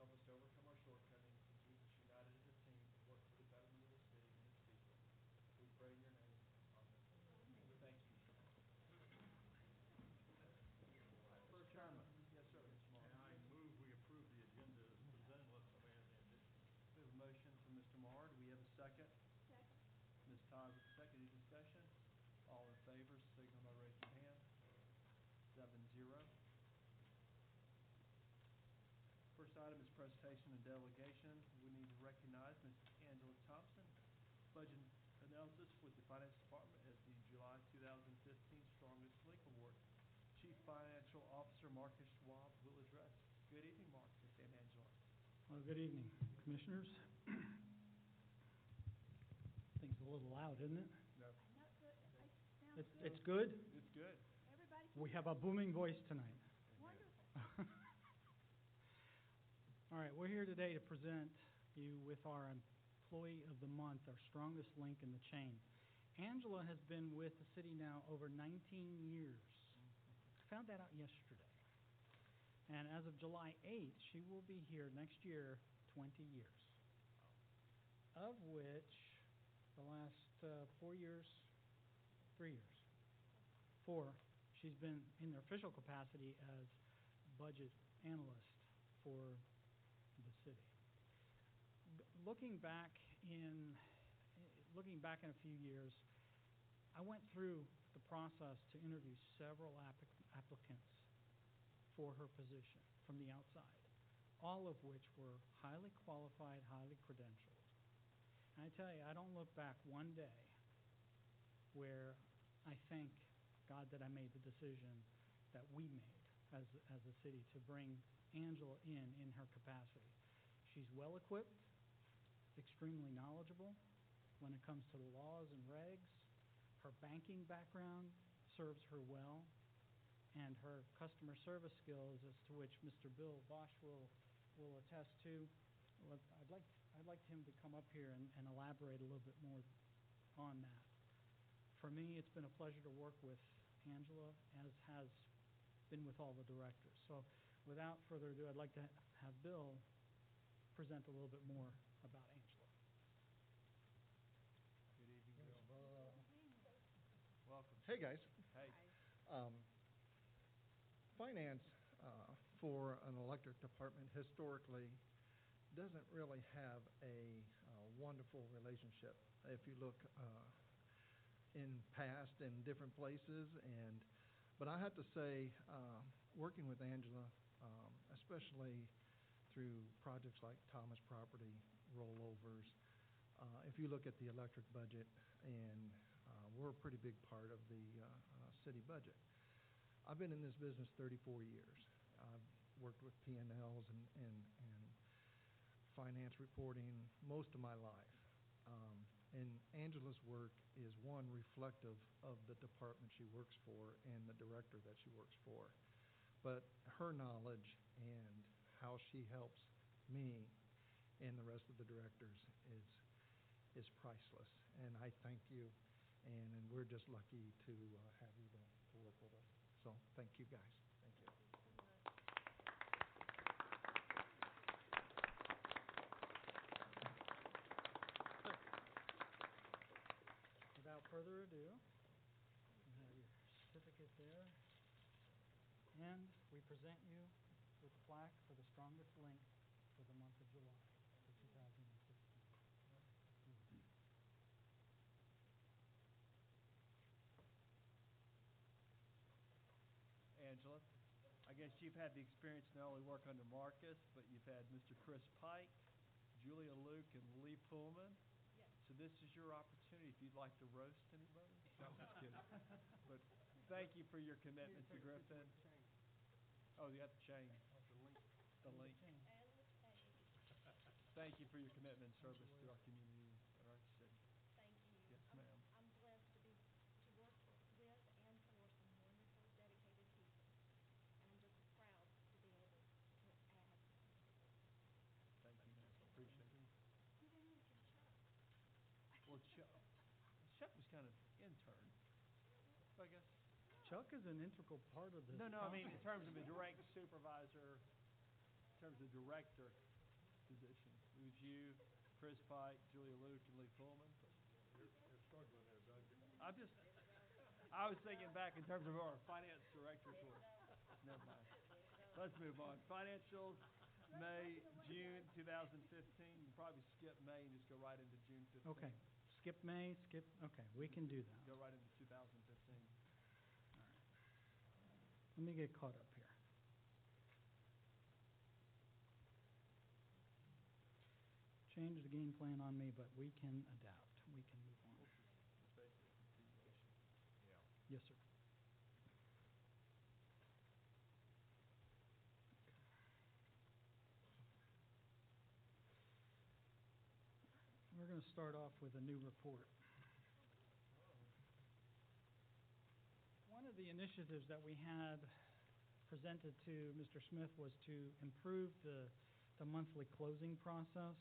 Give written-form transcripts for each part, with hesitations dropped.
Help us to overcome our shortcomings and keep us united as a team to work for the betterment of the city and its people. We pray in your name. Amen. Thank you. For adjournment. Yes, sir, Mr. Martin. And I move we approve the agenda as presented unless somebody has any additions. We have a motion from Mr. Marr. Do we have a second? Second. Ms. Todd with the second. Any discussion? All in favor, signal by raising your hand. 7-0. First item is presentation and delegation. We need to recognize Ms. Angela Thompson, budget analysis with the Finance Department as the July 2015 Strongest Link Award. Chief Financial Officer Marcus Schwab will address. Good evening, Marcus and Angela. Well, good evening, Commissioners. Things a little loud, isn't it? No. Not good. It's good? It's good. Everybody. We have a booming voice tonight. Wonderful. All right, we're here today to present you with our Employee of the Month, our strongest link in the chain. Angela has been with the city now over 19 years. I found that out yesterday. And as of July 8th, she will be here next year 20 years, of which the last 4 years, 3 years, 4, she's been in the official capacity as budget analyst for the city. Looking back in a few years, I went through the process to interview several applicants for her position from the outside, all of which were highly qualified, highly credentialed. And I tell you, I don't look back one day where I thank God that I made the decision that we made as a city to bring Angela in her capacity. She's well equipped, extremely knowledgeable when it comes to the laws and regs. Her banking background serves her well, and her customer service skills, as to which Mr. Bill Bosch will attest to. Well, I'd like him to come up here and elaborate a little bit more on that. For me, it's been a pleasure to work with Angela, as has been with all the directors. So without further ado, I'd like to have Bill present a little bit more about Angela. Good evening, Bill. Welcome. Hey, guys. Hey. Finance for an electric department historically doesn't really have a wonderful relationship. If you look in past in different places, but I have to say, working with Angela, especially through projects like Thomas Property rollovers, if you look at the electric budget, and we're a pretty big part of the city budget. I've been in this business 34 years. I've worked with P&Ls and finance reporting most of my life. And Angela's work is one reflective of the department she works for and the director that she works for. But her knowledge and how she helps me and the rest of the directors is priceless. And I thank you, and we're just lucky to have you to work with us. So thank you, guys. Thank you. Without further ado, you have your certificate there, and we present you with the plaque for the strongest link for the month of July for 2016. Angela, I guess you've had the experience to not only work under Marcus, but you've had Mr. Chris Pike, Julia Luke, and Lee Pullman. Yes. So this is your opportunity if you'd like to roast anybody. No, I'm just kidding. But thank you for your commitment to Griffin. Oh, you got the chain. The link. And the chain. Thank you for your commitment and service to our community and our city. Thank you. Yes, ma'am. I'm blessed to work with and for some wonderful, dedicated people. And I'm just proud to be able to add. Thank you, ma'am. Appreciate it. You didn't mention Chuck. Well, Chuck was kind of intern, I guess. Chuck is an integral part of this. No, I mean in terms of a direct supervisor, in terms of director, position. It was you, Chris Pike, Julia Luke, and Lee Pullman. You're struggling there, Doug. I was thinking back in terms of our finance director for, never mind. Let's move on. Financials, May, June 2015. You can probably skip May and just go right into June 15. Okay, skip May, okay, we can do that. Go right into 2015. Let me get caught up here. Change the game plan on me, but we can adapt. We can move on. It's basically a continuation. Yeah. Yes, sir. We're going to start off with a new report. One of the initiatives that we had presented to Mr. Smith was to improve the monthly closing process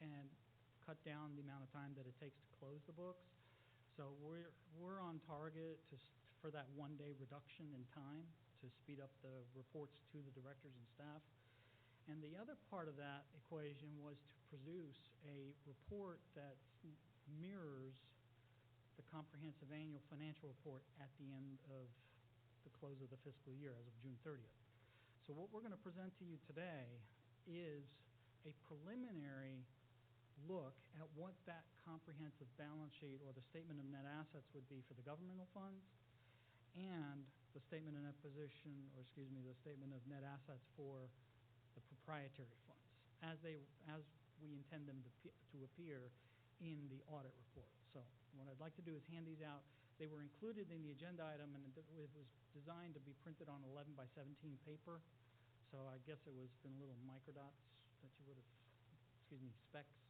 and cut down the amount of time that it takes to close the books. So we're on target for that one-day reduction in time to speed up the reports to the directors and staff. And the other part of that equation was to produce a report that mirrors the comprehensive annual financial report at the end of the close of the fiscal year as of June 30th. So what we're going to present to you today is a preliminary look at what that comprehensive balance sheet or the statement of net assets would be for the governmental funds and the statement of net position, or excuse me, the statement of net assets for the proprietary funds as we intend them to appear in the audit report. So what I'd like to do is hand these out. They were included in the agenda item, and it was designed to be printed on 11 by 17 paper. So I guess it was in little microdots that you would have, excuse me, specs.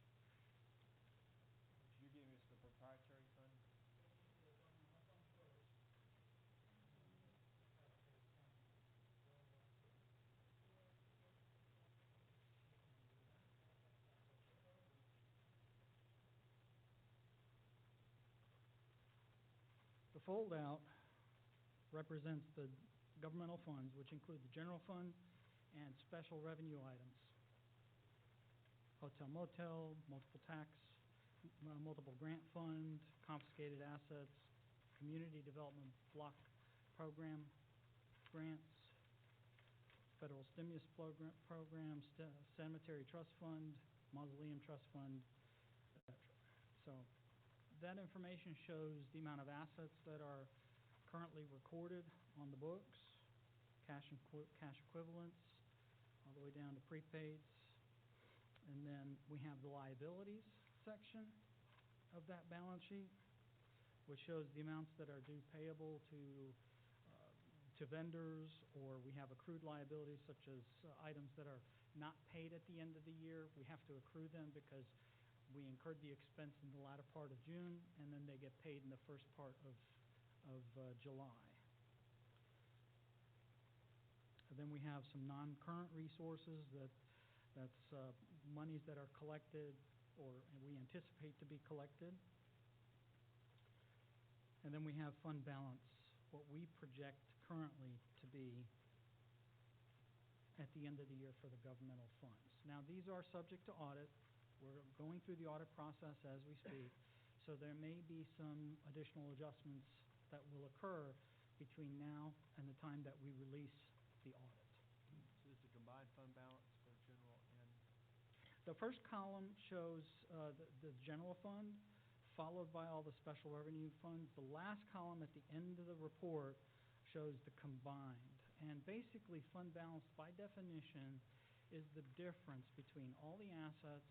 You're giving us the proprietary fund? The fold-out represents the governmental funds, which include the general fund and special revenue items. Hotel motel, multiple tax, multiple grant fund, confiscated assets, community development block program grants, federal stimulus programs, cemetery trust fund, mausoleum trust fund, etc. So that information shows the amount of assets that are currently recorded on the books, cash equivalents, all the way down to prepaids. And then we have the liabilities section of that balance sheet, which shows the amounts that are due payable to vendors, or we have accrued liabilities such as items that are not paid at the end of the year. We have to accrue them because we incurred the expense in the latter part of June, and then they get paid in the first part of July. And then we have some non-current resources that's monies that are collected or we anticipate to be collected. And then we have fund balance, what we project currently to be at the end of the year for the governmental funds. Now, these are subject to audit. We're going through the audit process as we speak, so there may be some additional adjustments that will occur between now and the time that we release the audit. So this is the combined fund balance for general and... The first column shows the general fund, followed by all the special revenue funds. The last column at the end of the report shows the combined. And basically, fund balance, by definition, is the difference between all the assets,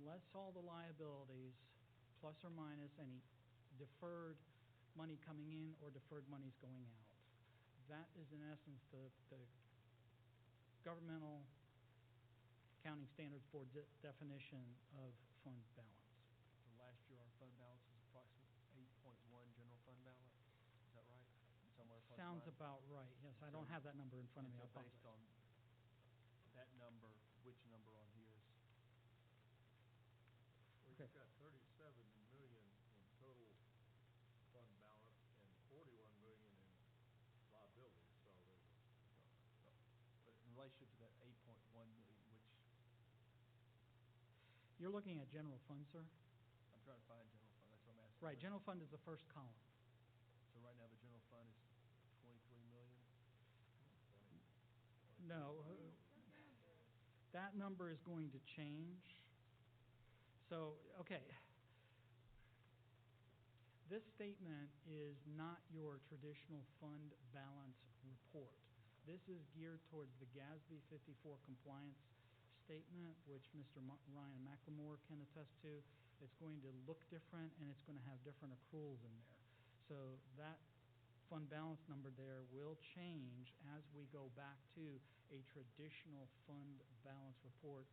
less all the liabilities, plus or minus any deferred money coming in or deferred monies going out. That is, in essence, the governmental accounting standards board definition of fund balance. So last year, our fund balance was approximately 8.1 general fund balance. Is that right? Somewhere plus Sounds minus? about right. Yes, I don't have that number in front of me. And I so based apologize. on that number, which number on here is? Well, Okay. you've got 37 million in total fund balance and 41 million in liabilities, so there's But in relationship to that 8.1 million, which You're looking at general fund, sir? I'm trying to find general fund, that's what I'm asking. Right, general fund is the first column. So right now, the general fund is 23 million? No, that number is going to change. So, okay. This statement is not your traditional fund balance report. This is geared towards the GASB 54 compliance statement, which Mr. Ryan McLemore can attest to. It's going to look different, and it's going to have different accruals in there. So that fund balance number there will change as we go back to a traditional fund balance report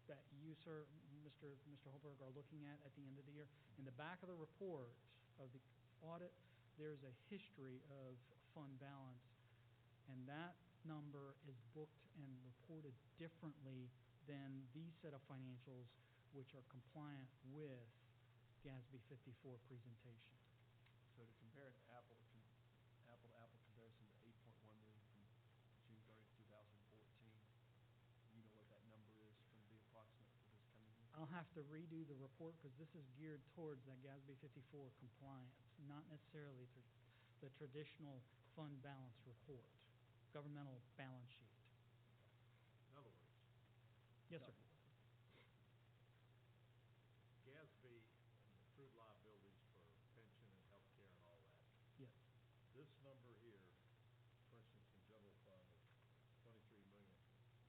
that you, sir, Mr. Holberg, are looking at the end of the year. In the back of the report of the audit, there's a history of fund balance, and that number is booked and reported differently than these set of financials, which are compliant with GASB 54 presentation. So to compare an apple-to-apple comparison to 8.1 million from June 30th, 2014, you know what that number is going to be approximate for this coming year? I'll have to redo the report because this is geared towards that GASB 54 compliance, not necessarily the traditional fund balance report, governmental balance sheet. In other words, Yes, sir. GASB and accrued liabilities for pension and health care and all that, Yes. this number here, for instance, in general fund of 23 million,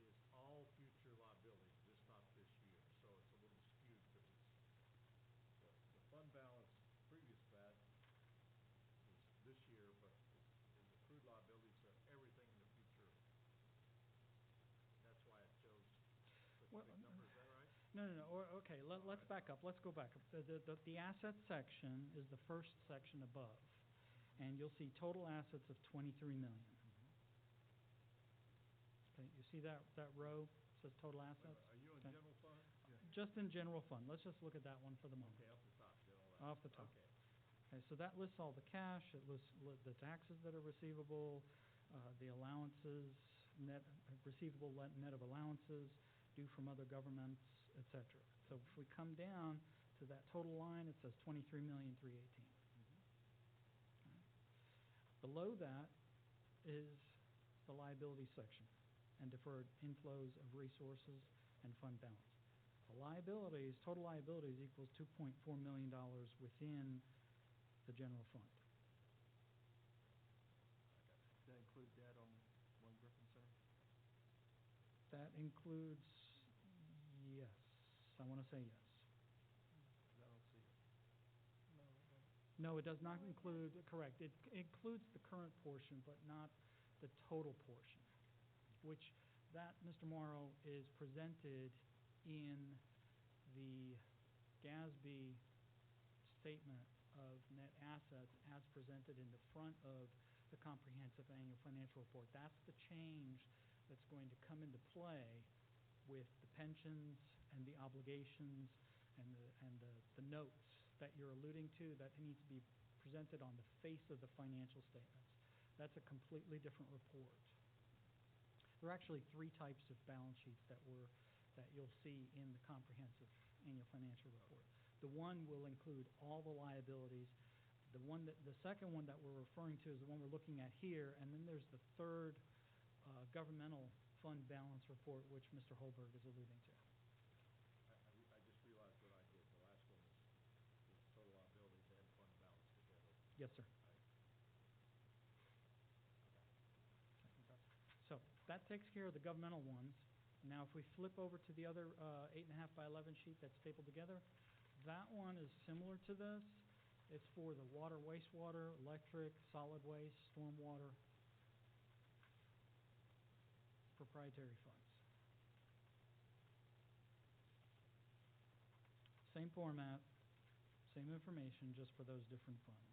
is all future liabilities, just not this year. So it's a little skewed because it's the fund balance previous to that is this year, but the accrued liabilities are everything in the future. That's why it shows such a big number. Is that right? No. Okay, let's back up. Let's go back up. The asset section is the first section above, and you'll see total assets of 23 million. Okay, you see that row says total assets? Are you in Okay. general fund? Yeah. Just in general fund. Let's just look at that one for the moment. Okay, off the top, general Off assets. the top. Okay. Okay, so that lists all the cash, it lists the taxes that are receivable, the allowances, receivable net of allowances, due from other governments, etc. So if we come down to that total line, it says 23,318,000. Okay. Below that is the liability section and deferred inflows of resources and fund balance. The liabilities, total liabilities equals $2.4 million within the general fund. Does that include debt on One Griffin Center? That includes, yes, I want to say yes. Because I don't see it. No, it does not include, correct, it includes the current portion, but not the total portion, which that, Mr. Morrow, is presented in the GASB statement of net assets as presented in the front of the comprehensive annual financial report. That's the change that's going to come into play with the pensions and the obligations and the notes that you're alluding to that needs to be presented on the face of the financial statements. That's a completely different report. There are actually three types of balance sheets that you'll see in the comprehensive annual financial report. The one will include all the liabilities. The second one that we're referring to is the one we're looking at here, and then there's the third governmental fund balance report, which Mr. Holberg is alluding to. I just realized what I did. The last one is total liabilities and fund balance together. Yes, sir. So that takes care of the governmental ones. Now, if we flip over to the other 8.5 by 11 sheet that's stapled together, that one is similar to this. It's for the water, wastewater, electric, solid waste, stormwater, proprietary funds. Same format, same information, just for those different funds.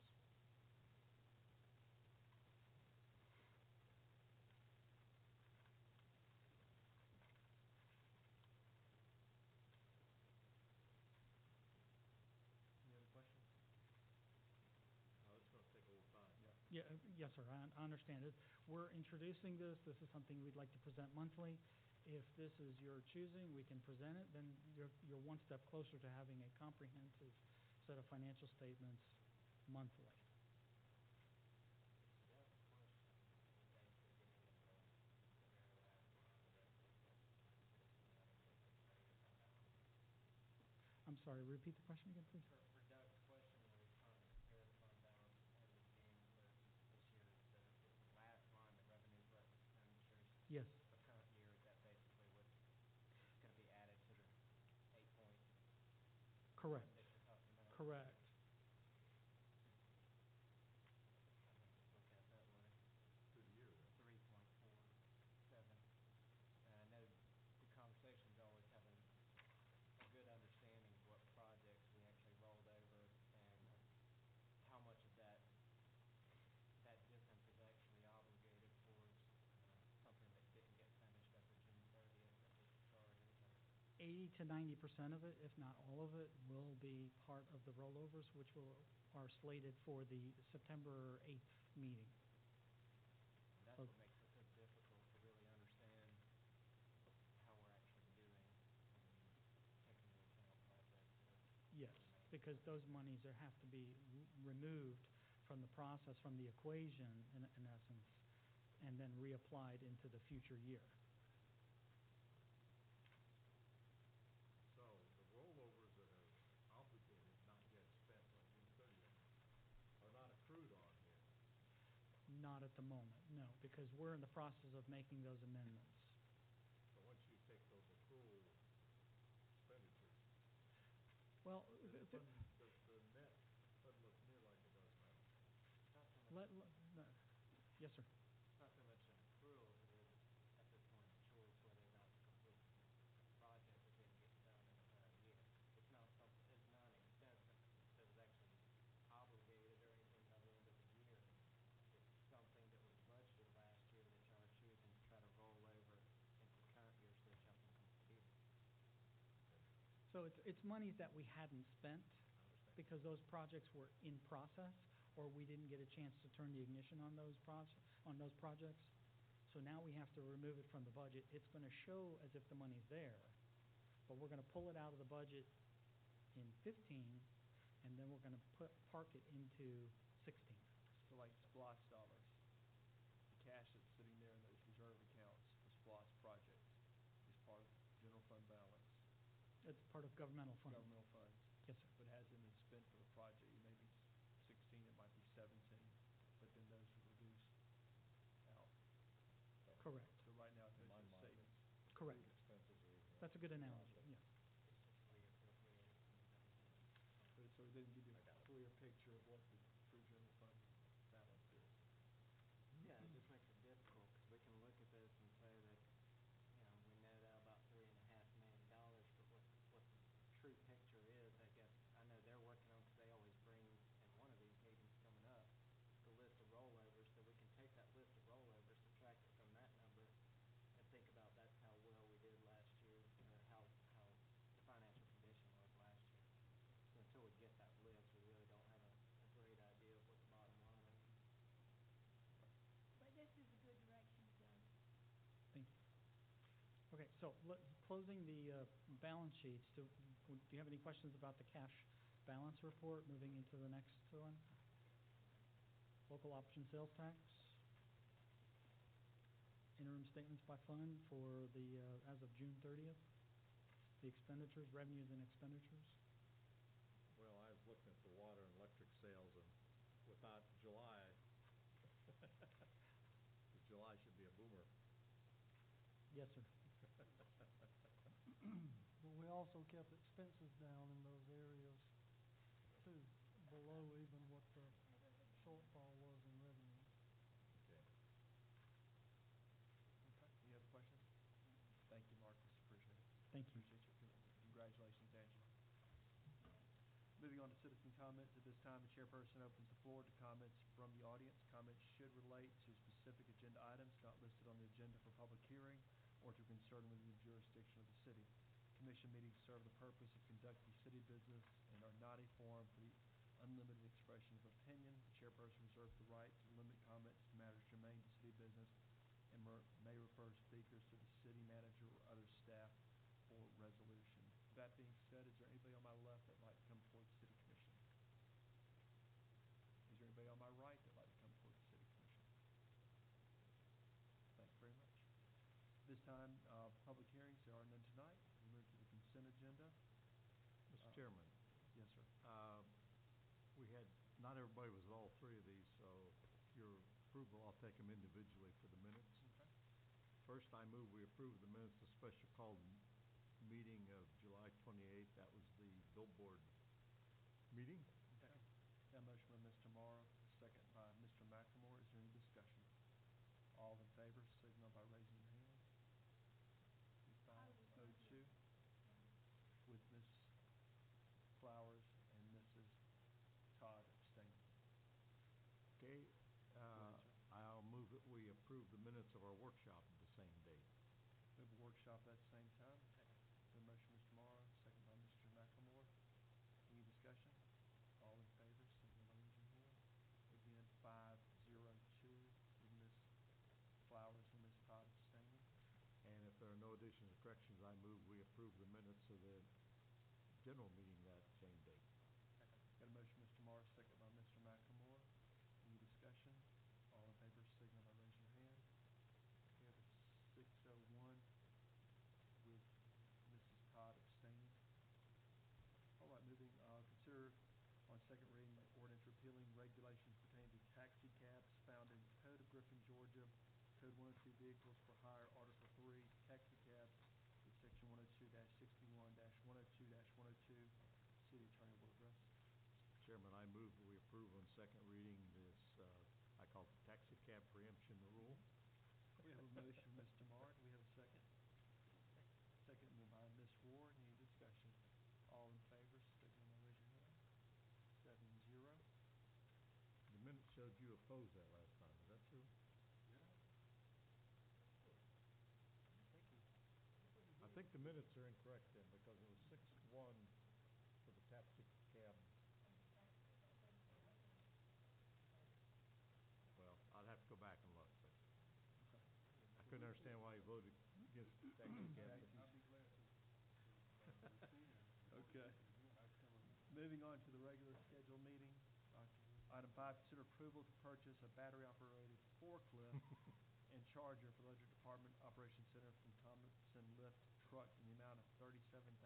Any other questions? It's going to take a little time. Yes, sir, I understand it. We're introducing this. This is something we'd like to present monthly, If this is your choosing, we can present it, then you're one step closer to having a comprehensive set of financial statements monthly. That question, we basically get into the very last line, the revenue collection line, citizen money that was made upon that one. I'm sorry, repeat the question again, please. For Doug's question, where he's trying to compare the fund balance end of June versus this year, it's the last line, the revenues less expenditures. Yes. For current year, is that basically what's gonna be added to the 8 point Correct. that you're talking about? Correct. I can just look at it that way. Through the year then. 3.47. And I know the conversation's always having a good understanding of what projects we actually rolled over and how much of that difference is actually obligated towards something that didn't get finished after June 30th that was started. 80 to 90% of it, if not all of it, will be part of the rollovers, which are slated for the September 8th meeting. And that's So- what makes it so difficult to really understand how we're actually doing and taking into account projects that are Yes, remaining. because those monies have to be removed from the process, from the equation, in essence, and then reapplied into the future year. So the rollovers that are obligated, not yet spent on June 30th, are not accrued on here. Not at the moment, no, because we're in the process of making those amendments. But once you take those accrual expenditures, Well, then the net doesn't look near like it does now. It's not so much, yes, sir. it's not so much an accrual as it is at this point a choice whether or not to complete the project that didn't get done in the current year. It's not an expense that was actually obligated or anything by the end of the year. It's something that was budgeted last year that y'all are choosing to try to roll over into the current year so that y'all can complete it. So it's monies that we hadn't spent I understand. because those projects were in process, or we didn't get a chance to turn the ignition on those projects. So now we have to remove it from the budget. It's going to show as if the money's there, but we're going to pull it out of the budget in 15, and then we're going to park it into 16. So like SPOS dollars, the cash that's sitting there in those reserve accounts for SPOS projects is part of general fund balance, It's part of governmental funds. governmental funds, Yes, sir. but hasn't been spent for the project. It may be 16, it might be 17, but then those are reduced out. Correct. So right now, In those my are mind, savings. Correct. Accrued expenses are. That's a good analogy, yes. It's just reappropriated from the government. But so it didn't give you I got a it. clear picture of what the true general fund balance is. Yeah, it just makes it difficult, because we can look at this and say that, we net out about $3.5 million, but what the true picture is, I guess, I know they're working on, because they always bring, in one of these meetings coming up, the list of rollovers, so we can take that list of rollovers, subtract it from that number, and think about that's how well we did last year, or how the financial condition was last year. So until we get that list, we really don't have a great idea of what the bottom line is. But this is a good direction to go. Thank you. Okay, so closing the balance sheets, do you have any questions about the cash balance report, moving into the next one? Local option sales tax. Interim statements by fund for the, as of June 30th. The expenditures, revenues and expenditures. Well, I was looking at the water and electric sales, and without July, July should be a boomer. Yes, sir. But we also kept expenses down in those areas too, below even what the shortfall was in revenue. Okay. Okay, any other questions? Thank you, Marcus, appreciate it. Thank you. Appreciate your commitment. Congratulations, Angela. Moving on to citizen comments. At this time, the chairperson opens the floor to comments from the audience. Comments should relate to specific agenda items not listed on the agenda for public hearing or to concern within the jurisdiction of the city. Commission meetings serve the purpose of conducting city business and are not a forum for the unlimited expression of opinion. The chairperson reserves the right to limit comments to matters germane to city business and may refer speakers to the city manager or other staff for resolution. That being said, is there anybody on my left that'd like to come before the city commission? Is there anybody on my right that'd like to come before the city commission? Thank you very much. This time, public hearings, there are none tonight. We move to the consent agenda. Mr. Chairman, Yes, sir. we had, not everybody was at all three of these, so your approval, I'll take them individually for the minutes. Okay. First, I move we approve the minutes of special call meeting of July 28th. That was the billboard meeting. Okay. Got a motion by Mr. Morrow, a second by Mr. McLemore. Is there any discussion? All in favor, signal by raising your hand. Be five, Oh, oh, two, with Ms. Flowers and Mrs. Todd abstaining. Okay, ahead, sir. I'll move that we approve the minutes of our workshop at the same date. We have a workshop at the same time. The motion, Mr. Morrow, second by Mr. McLemore. Any discussion? All in favor, signal by raising your hand. Again, 5-0-2, with Ms. Flowers and Ms. Todd abstaining. And if there are no additions or corrections, I move we approve the minutes of the general meeting that same date. Got a motion, Mr. Morrow, second by Mr. McLemore. Any discussion? All in favor, signal by raising your hand. We have a 6-0-1 with Mrs. Todd abstaining. All right, moving, consider on second reading ordinance repealing regulations pertaining to taxi cabs found in Code of Griffin, Georgia, Code 102 Vehicles for Hire, Article 3, taxi cabs, with Section 102-61-102-102. City Attorney will address. Chairman, I move that we approve on second reading this, I call it taxi cab preemption rule. We have a motion, Mr. Morrow. Do we have a second? Second by Ms. Ward. Any discussion? All in favor, signal by raising your hand. 7-0. The minutes showed you opposed that last time, is that true? Thank you. I think the minutes are incorrect then, because it was 6-1 for the taxi cab. Well, I'd have to go back and look, but Okay. I couldn't understand why you voted against the taxi cab. I'll be glad to. Okay. Moving on to the regular scheduled meeting. Item 5, consider approval to purchase a battery-operated forklift and charger for the Electric Department Operations Center from Thompson Lift Truck in the amount of $37,034.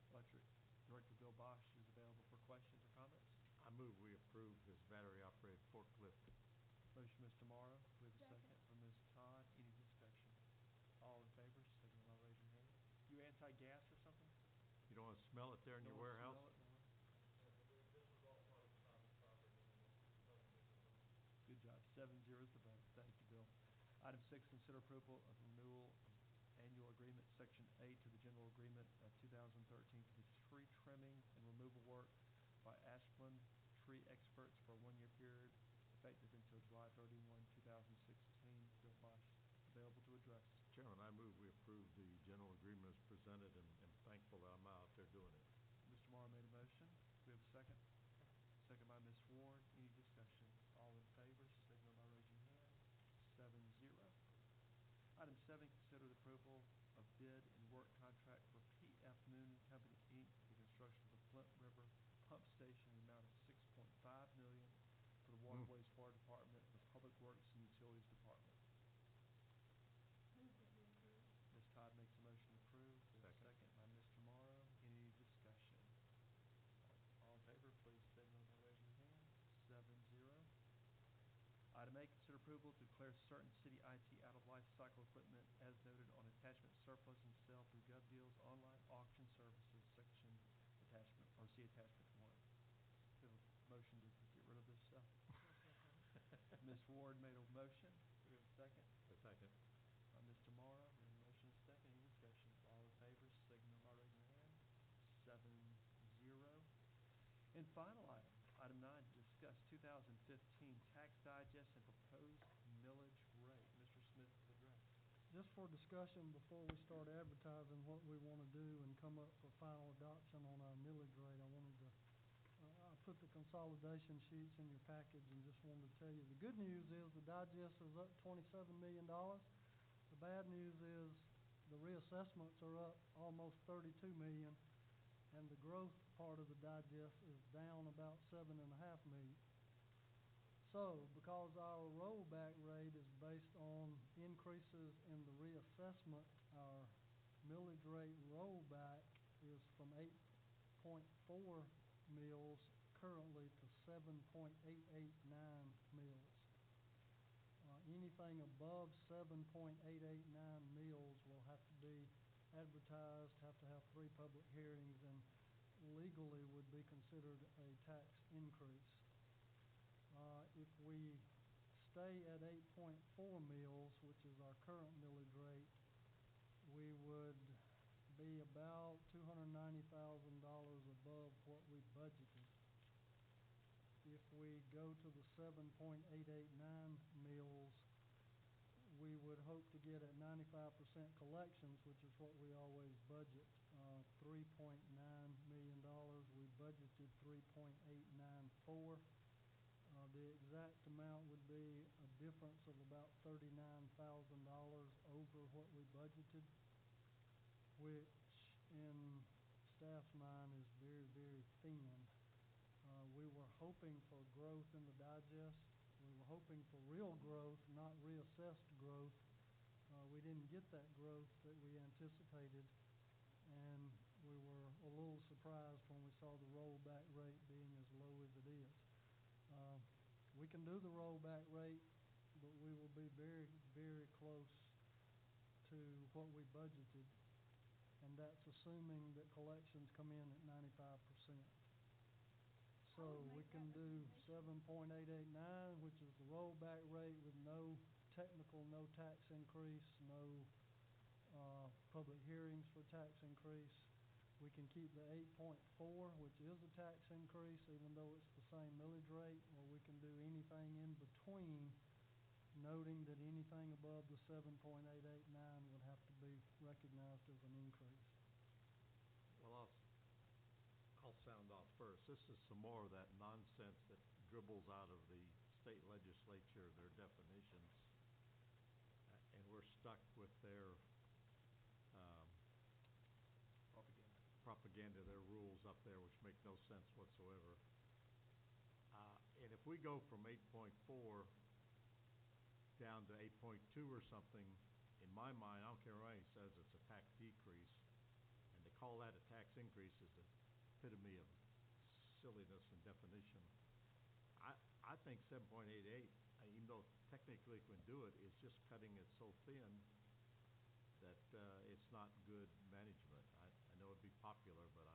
Electric Director Bill Bosch is available for questions or comments. I move we approve his battery-operated forklift. Motion, Mr. Morrow. We have a Second. second from Ms. Todd. Any discussion? All in favor, signal by raising your hand. You anti-gas or something? You don't want to smell it there in your Don't wanna warehouse? smell it, no? Good job. 7-0 is the vote. Thank you, Bill. Item 6, consider approval of renewal of annual agreement, Section 8 to the general agreement of 2013 for the tree trimming and removal work by Ashland Tree Experts for a 1-year period, effective until July 31, 2016. Bill Bosch, available to address. Chairman, I move we approve the general agreement as presented, and thankful that I'm out there doing it. Mr. Morrow made a motion. Do we have a second? Second by Ms. Ward. Any discussion? All in favor, signal by raising your hand. 7-0. Item 7, consider the approval of bid and work contract for P.F. Noonan Company, Inc., for the construction of the Flint River Pump Station in the amount of $6.5 million for the Water Wastewater Department, the Public Works and Utilities Department. Move that we approve. Ms. Todd makes a motion to approve. We have a Second. second by Mr. Morrow. Any discussion? All in favor, please signal by raising your hand. 7-0. Item 8, consider approval to declare certain city IT out-of-life cycle equipment as noted on attachment surplus and sale through GovDeals online auction services, section attachment, or see attachment 1. We have a motion to get rid of this stuff. Ms. Ward made a motion. Do we have a second? A second. Mr. Morrow, we have a motion and a second. Any discussion? All in favor, signal by raising your hand. 7-0. And final item, item 9, to discuss 2015 tax digest and proposed millage rate. Mr. Smith will address. Just for discussion, before we start advertising what we want to do and come up for final adoption on our millage rate, I put the consolidation sheets in your package and just wanted to tell you, the good news is the digest is up $27 million. The bad news is the reassessments are up almost $32 million, and the growth part of the digest is down about $7.5 million. So, because our rollback rate is based on increases in the reassessment, our millage rate rollback is from 8.4 mills currently to 7.889 mills. Anything above 7.889 mills will have to be advertised, have to have 3 public hearings, and legally would be considered a tax increase. If we stay at 8.4 mills, which is our current millage rate, we would be about $290,000 above what we budgeted. If we go to the 7.889 mills, we would hope to get at 95% collections, which is what we always budget, $3.9 million. We budgeted 3.894. The exact amount would be a difference of about $39,000 over what we budgeted, which in staff's mind is very, very thin. We were hoping for growth in the digest. We were hoping for real growth, not reassessed growth. We didn't get that growth that we anticipated, and we were a little surprised when we saw the rollback rate being as low as it is. We can do the rollback rate, but we will be very, very close to what we budgeted, and that's assuming that collections come in at 95%. So we can do 7.889, which is the rollback rate with no technical, no tax increase, no public hearings for tax increase. We can keep the 8.4, which is a tax increase, even though it's the same millage rate, or we can do anything in between, noting that anything above the 7.889 would have to be recognized as an increase. Well, I'll sound off first. This is some more of that nonsense that dribbles out of the state legislature, their definitions, and we're stuck with their propaganda, their rules up there, which make no sense whatsoever. And if we go from 8.4 down to 8.2 or something, in my mind, I don't care what anybody says, it's a tax decrease. And to call that a tax increase is the epitome of silliness and definition. I think 7.88, even though technically we can do it, is just cutting it so thin that it's not good management. I know it'd be popular, but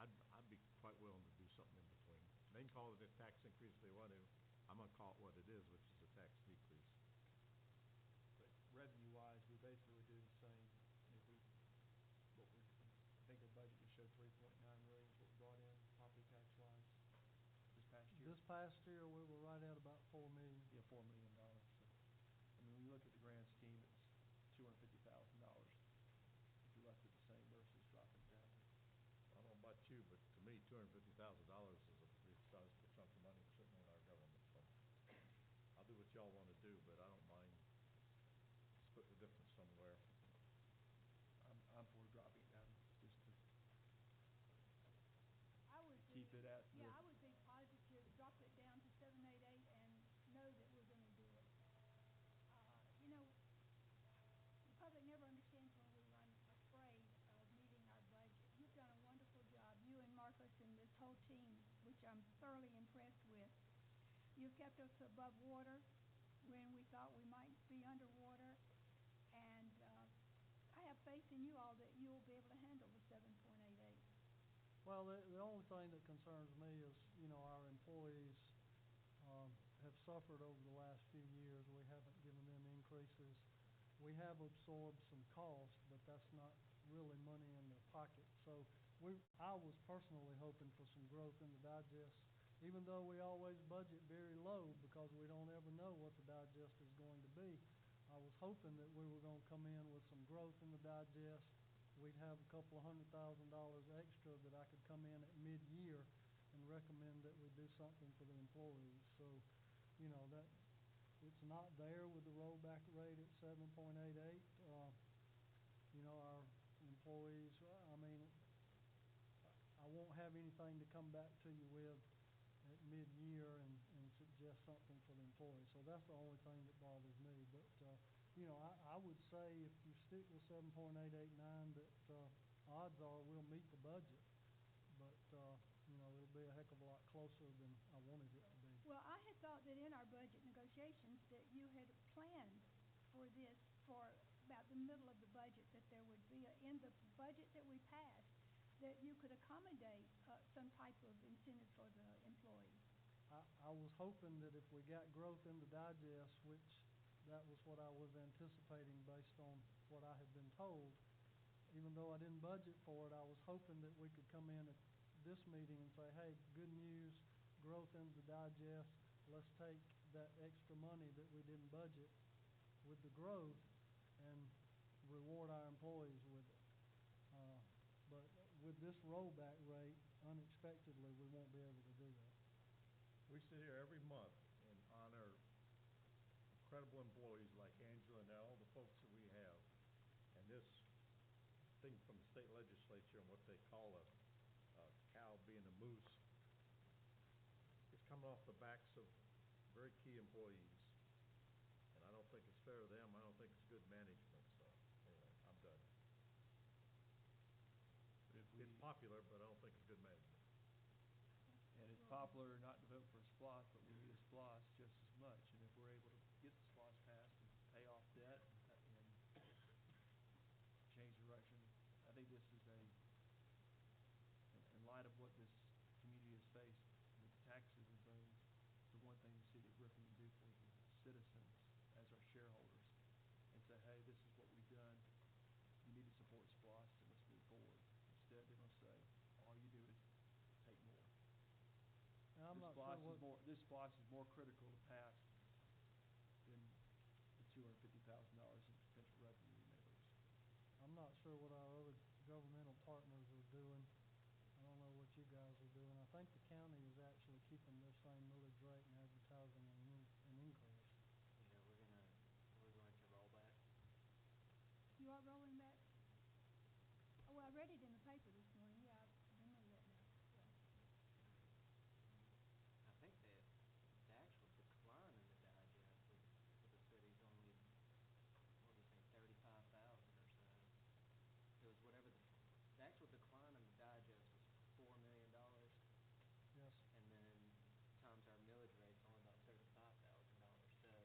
I'd be quite willing to do something in between. They can call it a tax increase if they want to. I'm going to call it what it is, which is a tax decrease. But revenue-wise, we basically would do the same. I think our budget would show 3.9 million is what we brought in property tax-wise this past year. This past year, we were right at about $4 million. Yeah, $4 million. So, when you look at the grand scheme, it's $250,000 if you left it the same versus dropping it down. I don't know about you, but to me, $250,000 is a pretty sizable chunk of money, certainly in our government. So I'll do what y'all want to do, but I don't mind split the difference somewhere. I'm for dropping it down just to I would keep be, it at the. yeah, I would be positive, drop it down to 788 and know that we're gonna do it. The public never understands when we run afraid of meeting our budget. You've done a wonderful job, you and Marcus and this whole team, which I'm thoroughly impressed with. You've kept us above water when we thought we might be underwater, and I have faith in you all that you'll be able to handle the 7.88. Well, the only thing that concerns me is, our employees have suffered over the last few years. We haven't given them increases. We have absorbed some cost, but that's not really money in their pocket. So I was personally hoping for some growth in the digest, even though we always budget very low because we don't ever know what the digest is going to be. I was hoping that we were going to come in with some growth in the digest. We'd have a couple of $100,000 extra that I could come in at mid-year and recommend that we do something for the employees. So, that, it's not there with the rollback rate at 7.88. Our employees, I won't have anything to come back to you with at mid-year and suggest something for the employees. So that's the only thing that bothers me. But, I would say if you stick with 7.889, that odds are we'll meet the budget. But, it'll be a heck of a lot closer than I wanted it to be. Well, I had thought that in our budget negotiations that you had planned for this for about the middle of the budget, that there would be in the budget that we passed, that you could accommodate some type of incentive for the employees. I was hoping that if we got growth in the digest, which that was what I was anticipating based on what I had been told, even though I didn't budget for it, I was hoping that we could come in at this meeting and say, hey, good news, growth in the digest, let's take that extra money that we didn't budget with the growth and reward our employees with it. But with this rollback rate, unexpectedly, we won't be able to do that. We sit here every month and honor incredible employees like Angela and all the folks that we have. And this thing from the state legislature and what they call a cow being a moose is coming off the backs of very key employees. And I don't think it's fair to them. I don't think it's good management. So anyway, I'm done. It's popular, but I don't think it's good management. And it's popular not to vote for a SPLOST, but we need a SPLOST just as much. And if we're able to get the SPLOST passed and pay off debt and change direction, I think this is in light of what this community has faced with taxes and things, the one thing the city of Griffin can do for the citizens as our shareholders and say, hey, this is what we've done. You need to support SPLOST and let's move forward. Instead, they're going to say, all you do is take more. And I'm not sure This SPLOST is more critical to pass than the $250,000 in potential revenue we may lose. I'm not sure what our other governmental partners are doing. I don't know what you guys are doing. I think the county is actually keeping their same millage rate and advertising an increase. Yeah, we're going to roll back. You are rolling back? Oh, well, I read it in the paper this morning. Yeah, I know that now. Yeah. I think that the actual decline in the digest for the city is only, what do you think, 35,000 or so. It was whatever the actual decline in the digest was $4 million. Yes. And then times our millage rate's only about $35,000. So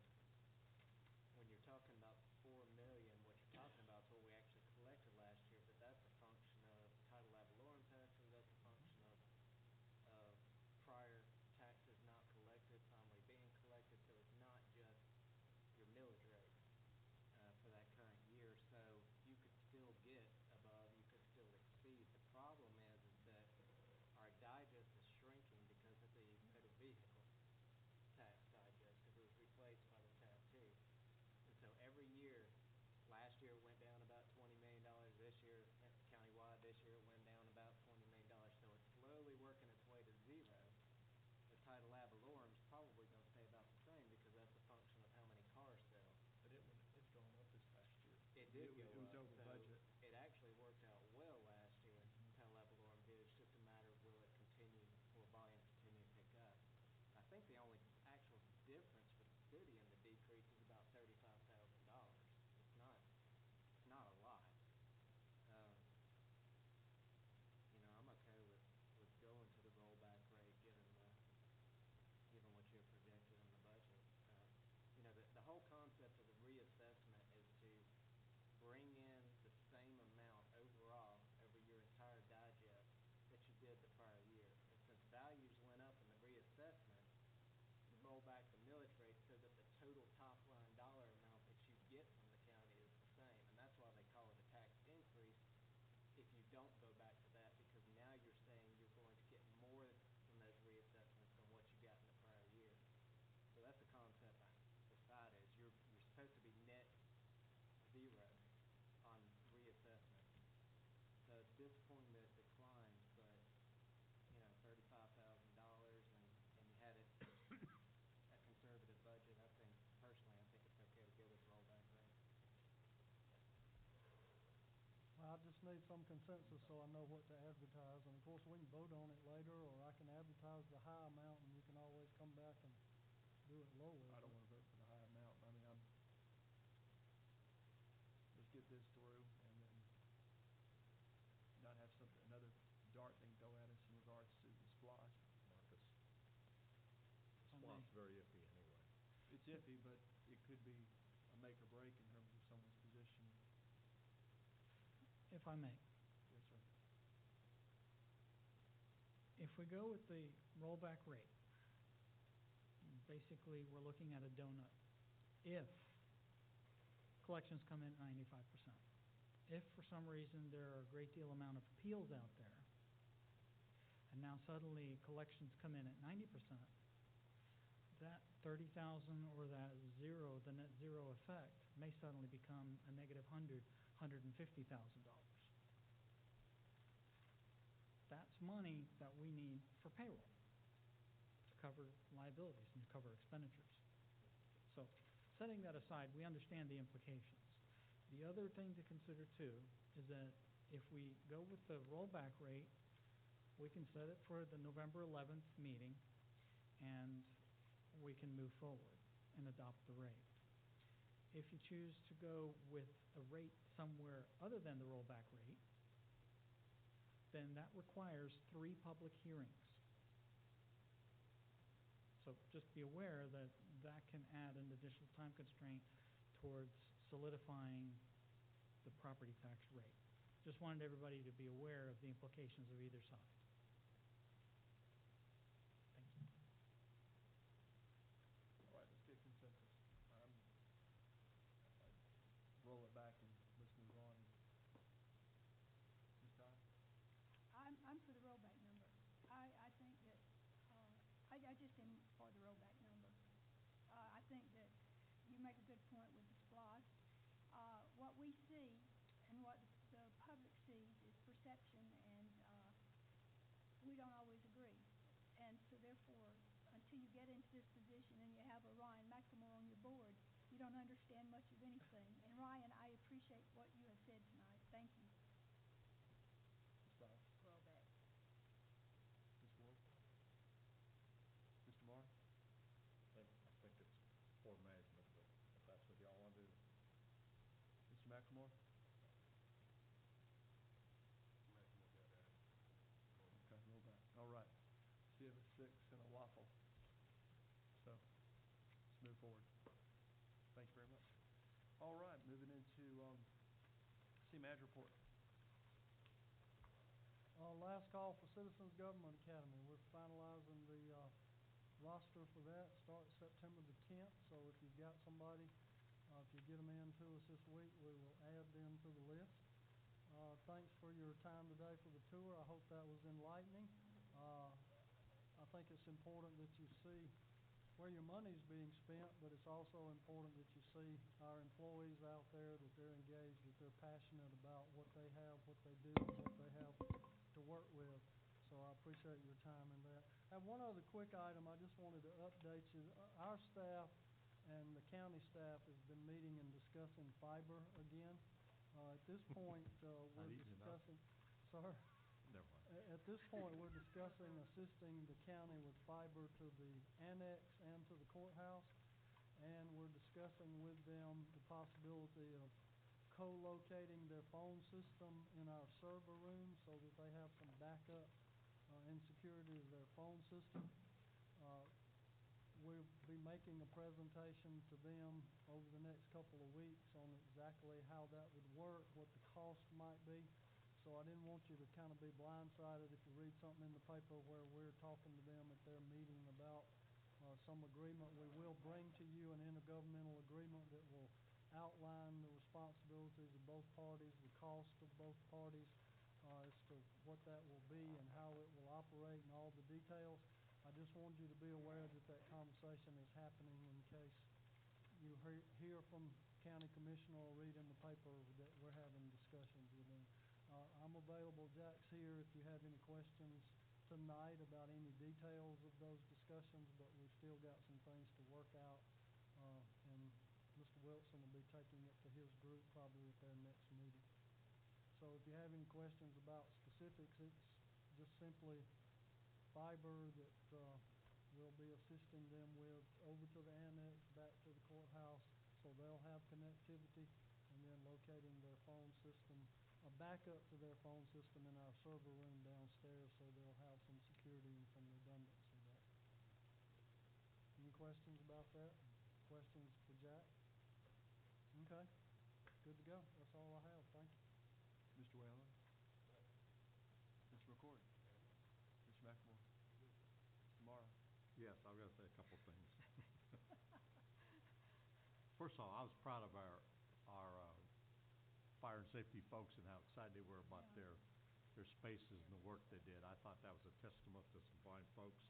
when you're talking about the $4 million, what you're talking about is what we actually collected last year, but that's a function of title ad valorem taxes, that's a function of prior taxes not collected, finally being collected, so it's not just your millage rate for that current year. So you could still get above, you could still exceed. The problem is that our digest is shrinking because of the motor vehicle tax digest, because it was replaced by the tab 2. And so every year, last year it went down about $20 million. This year, countywide, this year it went down about $20 million. So it's slowly working its way to zero. The title ad valorem is probably going to stay about the same because that's a function of how many cars sell. But it's gone up this past year. It did go up. It was over so budget. It actually worked out well last year. Title ad valorem did. It's just a matter of will it continue, will volume continue to pick up. I think the only actual difference for the city in the decrease is about $35,000. It's not a lot. I'm okay with going to the rollback rate given what you have projected in the budget. The whole concept of the reassessment is to bring in the same amount overall over your entire digest that you did the prior year. And since values went up in the reassessment, you roll back the millage rate so that the total top line dollar amount that you get from the county is the same. And that's why they call it a tax increase if you don't go back to that, because now you're saying you're going to get more from those reassessments than what you got in the prior year. So that's the concept beside it, is you're supposed to be net zero on reassessment. So it's disappointing that it declines, but $35,000 I just need some consensus so I know what to advertise, and of course, we can vote on it later, or I can advertise the high amount, and you can always come back and do it lower. I don't but- wanna vote for the high amount. I mean, let's get this through and then not have something, another dart thing thrown at us in regards to the splosh. Marcus, On SWAT's me. very iffy anyway. It's iffy, but it could be a make or break in terms of someone's position. If I may, Yes, sir. if we go with the rollback rate, basically, we're looking at a donut. If collections come in at 95%, if for some reason there are a great deal amount of appeals out there, and now suddenly collections come in at 90%, that 30,000 or that zero, the net zero effect, may suddenly become a negative $150,000. That's money that we need for payroll, to cover liabilities and to cover expenditures. So, setting that aside, we understand the implications. The other thing to consider too is that if we go with the rollback rate, we can set it for the November 11th meeting and we can move forward and adopt the rate. If you choose to go with a rate somewhere other than the rollback rate, then that requires 3 public hearings. So just be aware that that can add an additional time constraint towards solidifying the property tax rate. Just wanted everybody to be aware of the implications of either side. Thank you. All right, let's get consensus. I'd roll it back and let's move on. Ms. Todd? I'm for the rollback number. I think that, I just am for the rollback number. I think that you make a good point with the SPLOST. What we see and what the public sees is perception, and we don't always agree. And so therefore, until you get into this position and you have a Ryan McLemore on your board, you don't understand much of anything. And Ryan, I appreciate what you have said tonight. Thank you. Ms. Dodds? Rollback. Ms. Ward? Mr. Marr? I think it's poor management, but if that's what y'all want to do. Mr. McLemore? Okay, roll back. All right. So you have a 6 and a waffle. So, let's move forward. Thank you very much. All right, moving into city manager report. Last call for Citizens Government Academy. We're finalizing the roster for that. Starts September the 10th, so if you've got somebody, if you get them in to us this week, we will add them to the list. Thanks for your time today for the tour. I hope that was enlightening. I think it's important that you see where your money's being spent, but it's also important that you see our employees out there, that they're engaged, that they're passionate about what they have, what they do, and what they have to work with. So I appreciate your time in that. I have one other quick item I just wanted to update you. Our staff and the county staff has been meeting and discussing fiber again. At this point, we're easy enough. discussing, sir? Never mind. At this point, we're discussing assisting the county with fiber to the annex and to the courthouse, and we're discussing with them the possibility of co-locating their phone system in our server room so that they have some backup and security of their phone system. We'll be making a presentation to them over the next couple of weeks on exactly how that would work, what the cost might be. So I didn't want you to kind of be blindsided if you read something in the paper where we're talking to them at their meeting about some agreement. We will bring to you an intergovernmental agreement that will outline the responsibilities of both parties, the cost of both parties, as to what that will be and how it will operate and all the details. I just wanted you to be aware that that conversation is happening in case you hear from county commissioner or read in the paper that we're having discussions with them. I'm available. Jack's here if you have any questions tonight about any details of those discussions, but we've still got some things to work out, and Mr. Wilson will be taking it to his group probably at their next meeting. So if you have any questions about specifics, it's just simply fiber that we'll be assisting them with over to the annex, back to the courthouse, so they'll have connectivity, and then locating their phone system, a backup to their phone system in our server room downstairs, so they'll have some security and some redundancy there. Any questions about that? Questions for Jack? Okay, good to go. That's all I have. Thank you. Mr. Whalen? Mr. McCord? Mr. McLemore? Mr. Morrow? Yes, I've got to say a couple things. First of all, I was proud of our fire and safety folks and how excited they were about their spaces and the work they did. I thought that was a testament to some fine folks.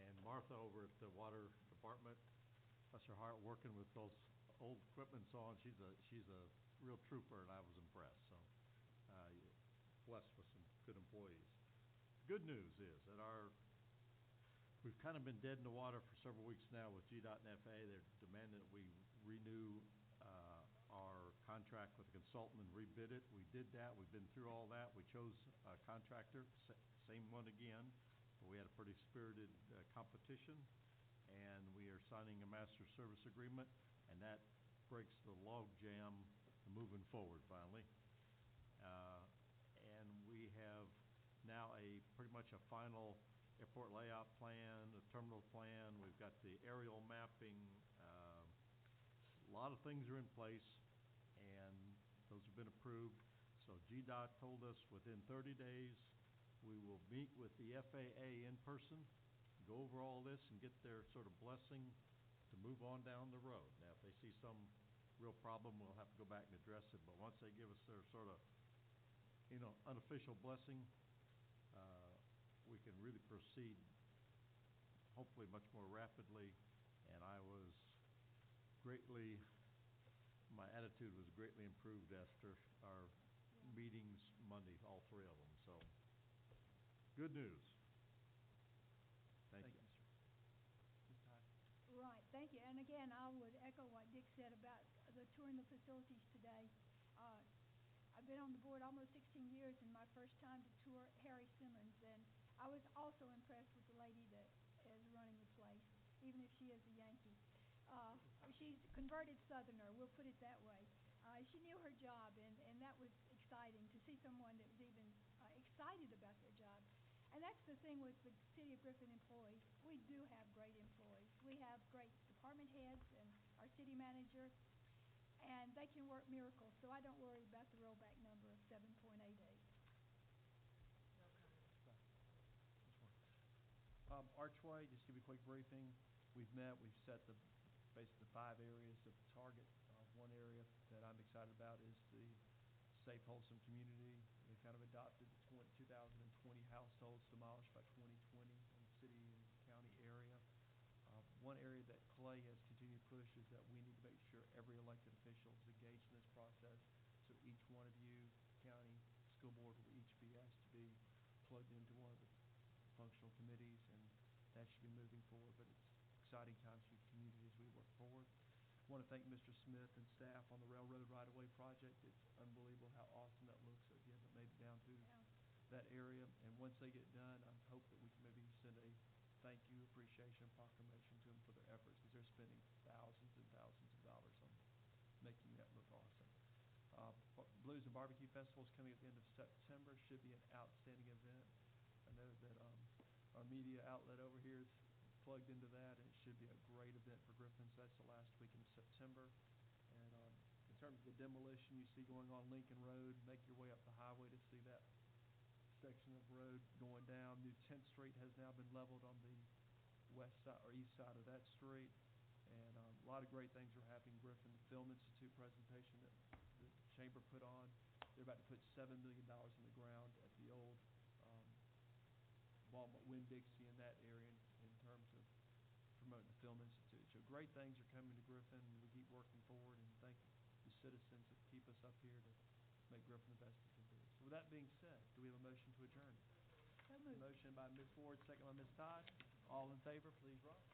And Martha over at the water department, bless her heart, working with those old equipment and so on, she's a real trooper, and I was impressed. So, blessed with some good employees. The good news is that we've kind of been dead in the water for several weeks now with GDOT and FAA. They're demanding that we renew our contract with the consultant and rebid it. We did that. We've been through all that. We chose a contractor, same one again. But we had a pretty spirited competition, and we are signing a master service agreement, and that breaks the log jam moving forward finally. And we have now pretty much a final airport layout plan, a terminal plan. We've got the aerial mapping. A lot of things are in place, and those have been approved. So GDOT told us within 30 days we will meet with the FAA in person, go over all this, and get their sort of blessing to move on down the road. Now, if they see some real problem, we'll have to go back and address it. But once they give us their sort of, unofficial blessing, we can really proceed, hopefully much more rapidly. And my attitude was greatly improved after our meetings Monday, all three of them. So, good news. Thank you. Ms. Todd? Right, thank you. And again, I would echo what Dick said about the touring the facilities today. I've been on the board almost 16 years, and my first time to tour Harry Simmons, and I was also impressed with the lady that is running the place, even if she is a Yankee. She's a converted Southerner, we'll put it that way. She knew her job, and that was exciting to see someone that was even excited about their job. And that's the thing with the City of Griffin employees. We do have great employees. We have great department heads and our city manager, and they can work miracles, so I don't worry about the rollback number of 7.88. Archway, just give you a quick briefing. We've set basically the 5 areas of target. One area that I'm excited about is the safe, wholesome community. We kind of adopted the 2020 households demolished by 2020 in the city and county area. One area that Clay has continued to push is that we need to make sure every elected official is engaged in this process. So each one of you, county, school board, will each be asked to be plugged into one of the functional committees, and that should be moving forward. But it's exciting times for the community as we work forward. I want to thank Mr. Smith and staff on the railroad right-of-way project. It's unbelievable how awesome that looks if you haven't made it down through that area. And once they get done, I hope that we can maybe send a thank you, appreciation, proclamation to them for their efforts, because they're spending thousands and thousands of dollars on making that look awesome. Blues and Barbecue Festival is coming at the end of September. Should be an outstanding event. I know that our media outlet over here is plugged into that, and it should be a great event for Griffin. So that's the last week in September. And in terms of the demolition you see going on Lincoln Road, make your way up the highway to see that section of road going down. New 10th Street has now been leveled on the west side or east side of that street. And a lot of great things are happening. Griffin Film Institute presentation that the chamber put on. They're about to put $7 million in the ground at the old Walmart Winn-Dixie in that area in terms of promoting the Film Institute. So great things are coming to Griffin, and we keep working forward, and thank the citizens that keep us up here to make Griffin the best it can be. So with that being said, do we have a motion to adjourn? So moved. Motion by Ms. Ward, second by Ms. Todd. All in favor, please rise.